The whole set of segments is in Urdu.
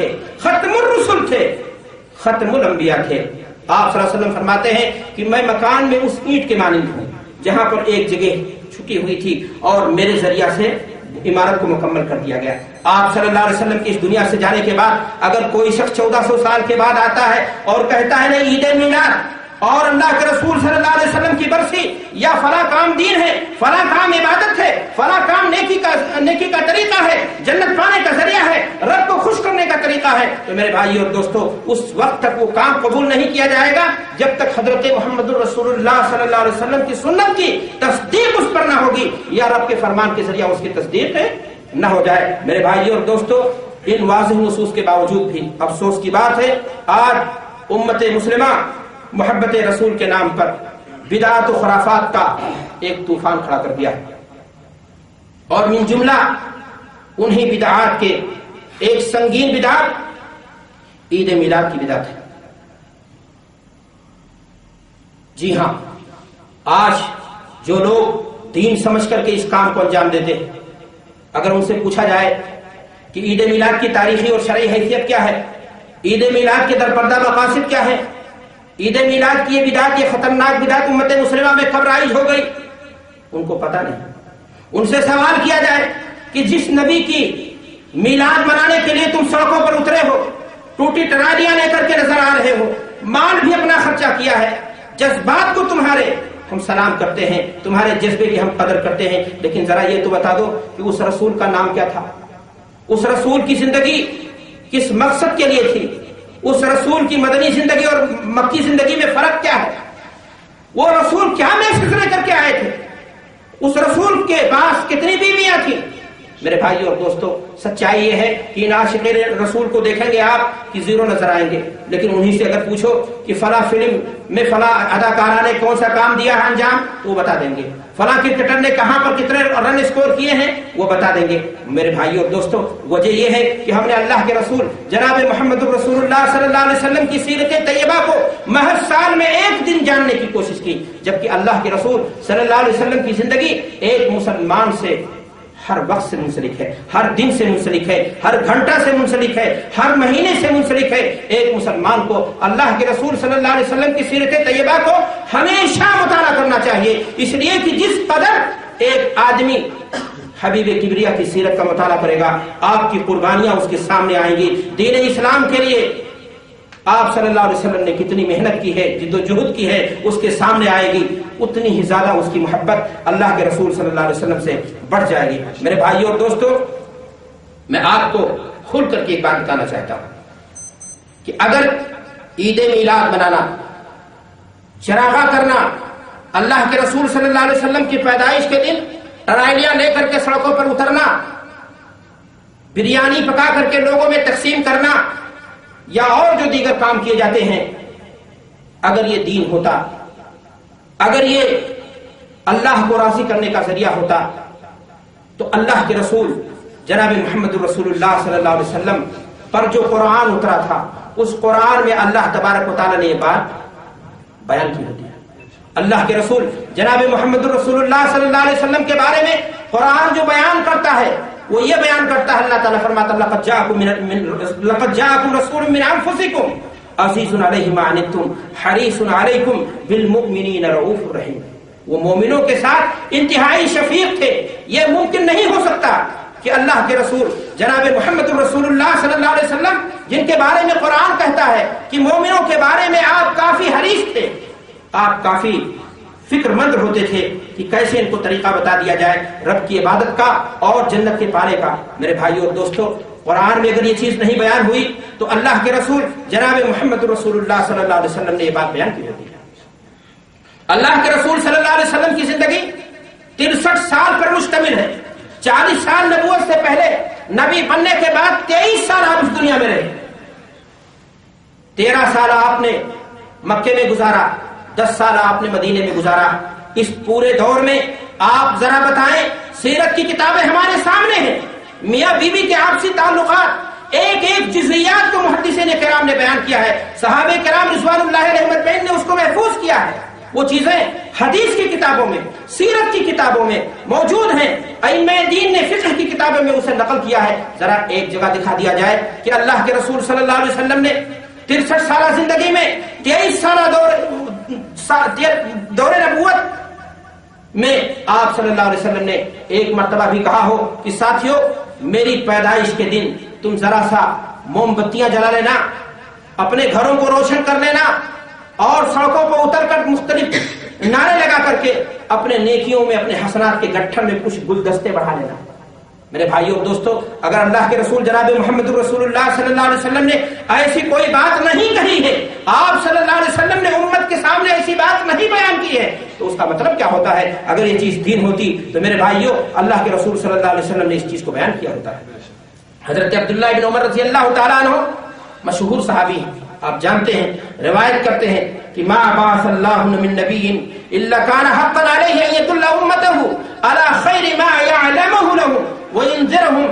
تھے، ختم الرسل تھے، ختم الانبیاء تھے۔ آپ صلی اللہ علیہ وسلم فرماتے ہیں کہ میں مکان میں اس اینٹ کے مانند ہوں جہاں پر ایک جگہ چھٹی ہوئی تھی اور میرے ذریعہ سے عمارت کو مکمل کر دیا گیا۔ آپ صلی اللہ علیہ وسلم کی اس دنیا سے جانے کے بعد اگر کوئی شخص 1400 سال کے بعد آتا ہے اور کہتا ہے نا عید میلاد اور اللہ کے رسول صلی اللہ علیہ وسلم کی برسی یا فلاں کام دین ہے، فلاں کام عبادت ہے، فلاں کام نیکی کا طریقہ ہے، جنت پانے کا ذریعہ ہے، رب کو خوش کرنے کا طریقہ ہے، تو میرے بھائی اور دوستو اس وقت تک وہ کام قبول نہیں کیا جائے گا جب تک حضرت محمد الرسول اللہ صلی اللہ علیہ وسلم کی سنت کی تصدیق اس پر نہ ہوگی یا رب کے فرمان کے ذریعہ اس کی تصدیق نہ ہو جائے۔ میرے بھائی اور دوستو ان واضح نصوص کے باوجود بھی افسوس کی بات ہے آج امت مسلمہ محبت رسول کے نام پر بدعات و خرافات کا ایک طوفان کھڑا کر دیا ہے، اور من جملہ انہی بدعات کے ایک سنگین بدعت عید میلاد کی بدعت ہے۔ جی ہاں، آج جو لوگ دین سمجھ کر کے اس کام کو انجام دیتے ہیں، اگر ان سے پوچھا جائے کہ عید میلاد کی تاریخی اور شرعی حیثیت کیا ہے، عید میلاد کے درپردہ مقاصد کیا ہے، عید میلاد کی یہ بدعت، یہ خطرناک بدعت امت مسلمہ میں کب رائج ہو گئی، ان کو پتہ نہیں۔ ان سے سوال کیا جائے کہ جس نبی کی میلاد منانے کے لیے تم سڑکوں پر اترے ہو، ٹوٹی ٹرالیاں لے کر کے نظر آ رہے ہو، مال بھی اپنا خرچہ کیا ہے، جذبات کو تمہارے ہم سلام کرتے ہیں، تمہارے جذبے کی ہم قدر کرتے ہیں، لیکن ذرا یہ تو بتا دو کہ اس رسول کا نام کیا تھا، اس رسول کی زندگی کس مقصد کے لیے تھی، اس رسول کی مدنی زندگی اور مکی زندگی میں فرق کیا ہے، وہ رسول کیا میسج لے کر کے آئے تھے، اس رسول کے پاس کتنی بیویاں تھیں۔ میرے بھائی اور دوستو سچائی یہ ہے کہ ان عاشقین رسول کو دیکھیں گے آپ کہ زیرو نظر آئیں گے، لیکن انہی سے اگر پوچھو کہ فلاں فلم میں فلاں اداکارہ نے کون سا کام دیا ہے انجام، وہ بتا دیں گے، فلاں کرکٹر نے کہاں پر کتنے رن اسکور کیے ہیں وہ بتا دیں گے۔ میرے بھائی اور دوستو وجہ یہ ہے کہ ہم نے اللہ کے رسول جناب محمد الرسول اللہ صلی اللہ علیہ وسلم کی سیرت طیبہ کو محض سال میں ایک دن جاننے کی کوشش کی، جبکہ اللہ کے رسول صلی اللہ علیہ وسلم کی زندگی ایک مسلمان سے ہر وقت سے منسلک ہے، ہر دن سے منسلک ہے، ہر گھنٹہ سے منسلک ہے، ہر مہینے سے منسلک ہے۔ ایک مسلمان کو اللہ کے رسول صلی اللہ علیہ وسلم کی سیرت طیبہ کو ہمیشہ مطالعہ کرنا چاہیے، اس لیے کہ جس قدر ایک آدمی حبیب کبریا کی سیرت کا مطالعہ کرے گا آپ کی قربانیاں اس کے سامنے آئیں گی۔ دین اسلام کے لیے آپ صلی اللہ علیہ وسلم نے کتنی محنت کی ہے، جد و جہد کی ہے، اس کے سامنے آئے گی، اتنی ہی زیادہ اس کی محبت اللہ کے رسول صلی اللہ علیہ وسلم سے بڑھ جائے گی۔ میرے بھائیو اور دوستو میں آپ کو کھل کر کے ایک بات بتانا چاہتا ہوں کہ اگر عید میلاد منانا، چراغاں کرنا، اللہ کے رسول صلی اللہ علیہ وسلم کی پیدائش کے دن ٹرائیلیاں لے کر کے سڑکوں پر اترنا، بریانی پکا کر کے لوگوں میں تقسیم کرنا یا اور جو دیگر کام کیے جاتے ہیں، اگر یہ دین ہوتا، اگر یہ اللہ کو راضی کرنے کا ذریعہ ہوتا تو اللہ کے رسول جناب محمد رسول اللہ صلی اللہ علیہ وسلم پر جو قرآن اترا تھا اس قرآن میں اللہ تبارک و تعالیٰ نے یہ بات بیان کی ہوتی ہے۔ اللہ کے رسول جناب محمد رسول اللہ صلی اللہ علیہ وسلم کے بارے میں قرآن جو بیان کرتا ہے وہ یہ بیان کرتا ہے، اللہ تعالیٰ فرماتا ہے لقد جاءکم رسول من انفسکم عزیز علیہ ما عنتم حریص علیکم بالمؤمنین رؤوف رحیم۔ وہ مومنوں کے ساتھ انتہائی شفیق تھے۔ یہ ممکن نہیں ہو سکتا کہ اللہ کے رسول جناب محمد رسول اللہ صلی اللہ علیہ وسلم جن کے بارے میں قرآن کہتا ہے کہ مومنوں کے بارے میں آپ کافی حریص تھے، آپ کافی فکر مند ہوتے تھے کہ کیسے ان کو طریقہ بتا دیا جائے رب کی عبادت کا اور جنت کے پانے کا۔ میرے بھائیو اور دوستو قرآن میں اگر یہ چیز نہیں بیان ہوئی تو اللہ کے رسول جناب محمد رسول اللہ صلی اللہ علیہ وسلم نے یہ بات بیان کی ہوتی ہے۔ اللہ کے رسول صلی اللہ علیہ وسلم کی زندگی 63 سال پر مشتمل ہے۔ 40 سال نبوت سے پہلے، نبی بننے کے بعد 23 سال آپ اس دنیا میں رہے۔ 13 سال آپ نے مکے میں گزارا، 10 سال آپ نے مدینے میں گزارا۔ اس پورے دور میں آپ ذرا بتائیں، سیرت کی کتابیں ہمارے سامنے ہیں، میاں بیوی کے آپسی تعلقات، ایک ایک جزئیات کو محدثین کرام نے بیان کیا ہے، صحابہ کرام رضوان اللہ علیہم اجمعین نے اس کو محفوظ کیا ہے۔ وہ چیزیں حدیث کی کتابوں میں، سیرت کی کتابوں میں موجود ہیں۔ ائمہ دین نے فقہ کی کتابوں میں اسے نقل کیا ہے. ذرا ایک جگہ دکھا دیا جائے کہ اللہ کے رسول صلی اللہ علیہ وسلم نے 63 سالہ زندگی میں 23 سالہ دور نبوت میں آپ صلی اللہ علیہ وسلم نے ایک مرتبہ بھی کہا ہو کہ ساتھیو میری پیدائش کے دن تم ذرا سا موم بتیاں جلا لینا, اپنے گھروں کو روشن کر لینا اور سڑکوں پر اتر کر مختلف نعرے لگا کر کے اپنے نیکیوں میں, اپنے حسنات کے گٹھن میں کچھ گلدستے بڑھا لینا. میرے بھائیوں اور دوستو, اگر اللہ کے رسول جناب محمد رسول اللہ صلی اللہ علیہ وسلم نے ایسی کوئی بات نہیں کہی ہے, آپ صلی اللہ علیہ وسلم نے امت کے سامنے ایسی بات نہیں بیان کی ہے, تو اس کا مطلب کیا ہوتا ہے؟ اگر یہ چیز دین ہوتی تو میرے بھائیوں اللہ کے رسول صلی اللہ علیہ وسلم نے اس چیز کو بیان کیا ہوتا ہے. حضرت عبداللہ بن عمر رضی اللہ تعالیٰ عنہ مشہور صحابی ہیں, آپ جانتے ہیں, روایت کرتے ہیں کہ ما بعث اللہ من نبی الا کان حقا علیہ ان یدل امته علی خیر ما یعلمه له وینذرهم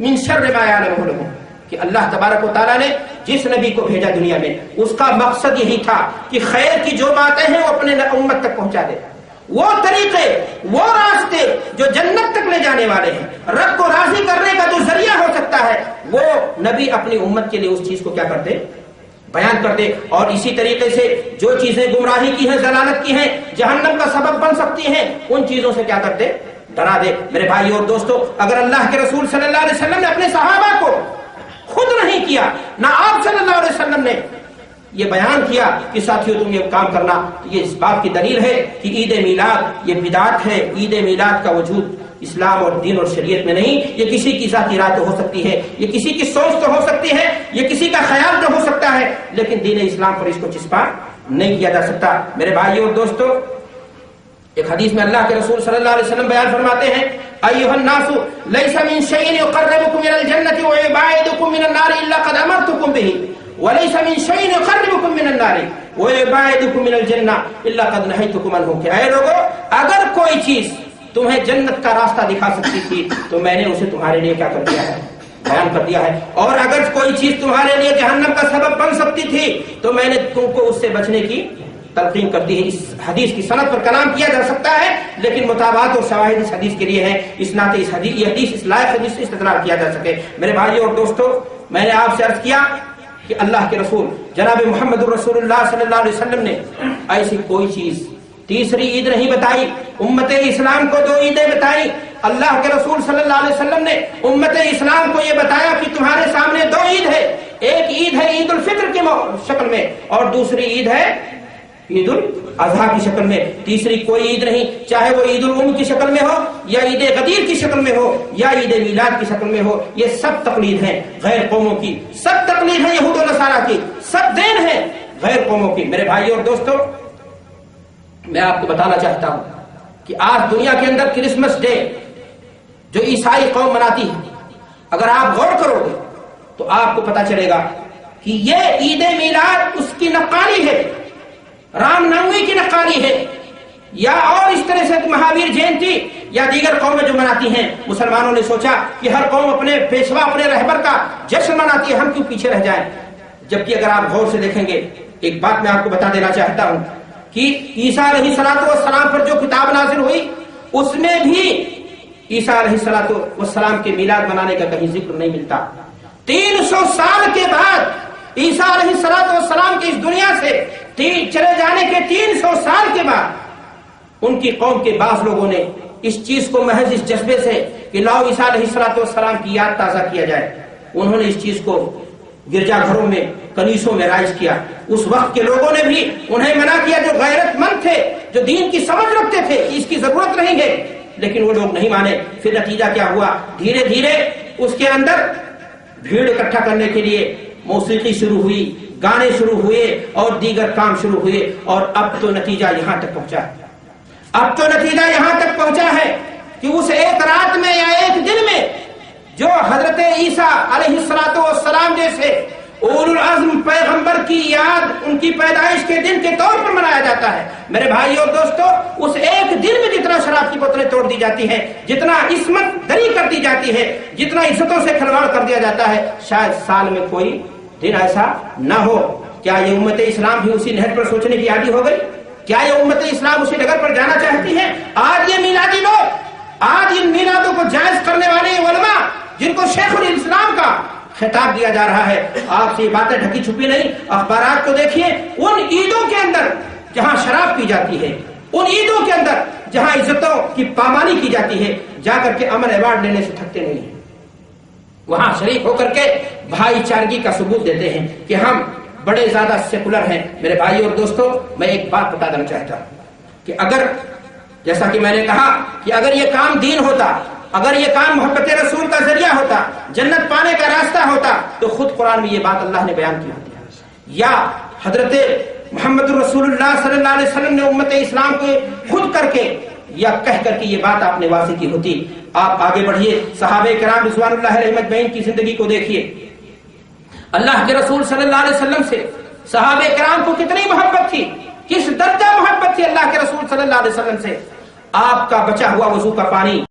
من شر ما یعلمه له, کہ اللہ تبارک و تعالیٰ نے جس نبی کو بھیجا دنیا میں اس کا مقصد یہی تھا کہ خیر کی جو باتیں ہیں وہ اپنے امت تک پہنچا دے, وہ طریقے, وہ راستے جو جنت تک لے جانے والے ہیں, رب کو راضی کرنے کا جو ذریعہ ہو سکتا ہے, وہ نبی اپنی امت کے لیے اس چیز کو کیا کرتے؟ بیان کرتے. اور اسی طریقے سے جو چیزیں گمراہی کی ہیں, ضلالت کی ہیں, جہنم کا سبب بن سکتی ہیں, ان چیزوں سے کیا کرتے؟ ڈرا دے. میرے بھائیو اور دوستو, اگر اللہ کے رسول صلی اللہ علیہ وسلم نے اپنے صحابہ کو خود نہیں کیا, نہ آپ صلی اللہ علیہ وسلم نے یہ بیان کیا کہ ساتھیوں تم یہ کام کرنا, تو یہ اس بات کی دلیل ہے کہ عید میلاد یہ بدعت ہے. عید میلاد کا وجود اسلام اور دین اور شریعت میں نہیں. یہ کسی کی ذاتی رائے تو ہو سکتی ہے, یہ کسی کی سوچ تو ہو سکتی ہے, یہ کسی کا خیال تو ہو سکتا ہے, لیکن دین اسلام پر اس کو چسپاں نہیں کیا جا سکتا. میرے بھائیو اور دوستو, ایک حدیث میں اللہ کے رسول صلی اللہ علیہ وسلم بیان فرماتے ہیں ایھا الناس لیس من شیء یقربکم الى الجنۃ ویبعدکم من النار الا قد امرتکم به وليس من شيء يقربكم من النار ويبعدكم من الجنة الا قد نهيتكم عنه. کہ اے لوگو, اگر کوئی چیز تمہیں جنت کا راستہ دکھا سکتی تھی تو میں نے اسے تمہارے لیے کیا کر دیا ہے؟ بیان کر دیا ہے. اور اگر کوئی چیز تمہارے لیے جہنم کا سبب بن سکتی تھی تو میں نے تم کو اس سے بچنے کی تلقین کر دی ہے. اس حدیث کی سند پر کلام کیا جا سکتا ہے, لیکن مطابقات اور شواہد اس حدیث کے لیے ہے, اسناد اس حدیث, یہ حدیث اس لائق حدیث سے استدلال کیا جا سکے. میرے بھائیو اور دوستو, میں نے آپ سے عرض کیا کہ اللہ کے رسول جناب محمد رسول اللہ صلی اللہ علیہ وسلم نے ایسی کوئی چیز تیسری عید نہیں بتائی. امت اسلام کو 2 عیدیں بتائی. اللہ کے رسول صلی اللہ علیہ وسلم نے امت اسلام کو یہ بتایا کہ تمہارے سامنے 2 عید ہے. ایک عید ہے عید الفطر کی شکل میں, اور دوسری عید ہے عید الاضحیٰ کی شکل میں. تیسری کوئی عید نہیں, چاہے وہ عید الام کی شکل میں ہو, یا عید غدیر کی شکل میں ہو, یا عید میلاد کی شکل میں ہو. یہ سب تقلید ہیں غیر قوموں کی, سب تقلید ہے یہود و نصارہ کی, سب دین ہے غیر قوموں کی. میرے بھائیو اور دوستو, میں آپ کو بتانا چاہتا ہوں کہ آج دنیا کے اندر کرسمس ڈے جو عیسائی قوم مناتی ہے, اگر آپ غور کرو گے تو آپ کو پتا چلے گا کہ یہ عید میلاد اس کی نقالی ہے, رام نومی کی نقالی ہے, یا اور اس طرح سے مہاویر جینتی یا دیگر قومیں جو مناتی ہیں. مسلمانوں نے سوچا کہ ہر قوم اپنے پیشوا, اپنے رہبر کا جشن مناتی ہے, ہم کیوں پیچھے رہ جائیں. جبکہ اگر آپ غور سے دیکھیں گے, ایک بات میں آپ کو بتا دینا چاہتا ہوں کہ عیسیٰ علیہ السلام پر جو کتاب نازل ہوئی اس میں بھی عیسیٰ علیہ السلام کے میلاد منانے کا کہیں ذکر نہیں ملتا. 300 سال کے بعد عیسیٰ علیہ السلام کی اس دنیا سے چلے جانے کے 300 سال کے بعد ان کی قوم کے بعض لوگوں نے اس چیز کو محض اس جذبے سے کہ لاؤ عیسیٰ علیہ السلام کی یاد تازہ کیا جائے, انہوں نے اس چیز کو گرجا گھروں میں, کنیسوں میں رائج کیا. اس وقت کے لوگوں نے بھی انہیں منع کیا, جو غیرت مند تھے, جو دین کی سمجھ رکھتے تھے اس کی ضرورت نہیں ہے, لیکن وہ لوگ نہیں مانے. پھر نتیجہ کیا ہوا؟ دھیرے دھیرے اس کے اندر بھیڑ اکٹھا کرنے کے لیے موسیقی شروع ہوئی, گانے شروع ہوئے اور دیگر کام شروع ہوئے, اور اب تو نتیجہ یہاں تک پہنچا ہے. اب تو نتیجہ یہاں تک پہنچا ہے کہ اس ایک رات میں یا ایک دن میں جو حضرت عیسیٰ علیہ السلام جیسے اولو العزم پیغمبر کی یاد ان کی پیدائش کے دن کے طور پر منایا جاتا ہے. میرے بھائیو اور دوستو, اس ایک دن میں جتنا شراب کی بوتلیں توڑ دی جاتی ہیں, جتنا عصمت دری کر دی جاتی ہے, جتنا عزتوں سے کھلواڑ کر دیا جاتا ہے, شاید سال میں کوئی دن ایسا نہ ہو. کیا یہ امت اسلام بھی اسی نہج پر سوچنے کی عادی ہو گئی؟ کیا یہ امت اسلام اسی ڈگر پر جانا چاہتی ہے؟ آج یہ میلادی لوگ آج ان میلادوں کو جائز کرنے والے علماء جن کو شیخ الاسلام کا خطاب دیا جا رہا ہے، آپ سے یہ باتیں ڈھکی چھپی نہیں، اخبارات کو دیکھیے، ان عیدوں کے اندر جہاں شراب پی جاتی ہے، ان عیدوں کے اندر جہاں عزتوں کی پامانی کی جاتی ہے، جا کر کے امن ایوارڈ لینے سے تھکتے نہیں ہیں، وہاں شریک ہو کر کے بھائی چارگی کا ثبوت دیتے ہیں کہ ہم بڑے زیادہ سیکولر ہیں۔ میرے بھائی اور دوستو، میں ایک بات بتا دینا چاہتا ہوں کہ اگر، جیسا کہ میں نے کہا کہ اگر یہ کام دین ہوتا، اگر یہ کام محبت رسول کا ذریعہ ہوتا، جنت پانے کا راستہ ہوتا، تو خود قرآن میں یہ بات اللہ نے بیان کی ہوتی، یا حضرت محمد رسول اللہ صلی اللہ علیہ وسلم نے امت اسلام کو خود کر کے یا کہہ کر کے یہ بات آپ نے واضح کی ہوتی۔ آپ آگے بڑھیے، صحابہ کرام رضوان اللہ علیہم اجمعین کی زندگی کو دیکھیے، اللہ کے رسول صلی اللہ علیہ وسلم سے صحابہ کرام کو کتنی محبت تھی، کس درجہ محبت تھی اللہ کے رسول صلی اللہ علیہ وسلم سے۔ آپ کا بچا ہوا وضو کا پانی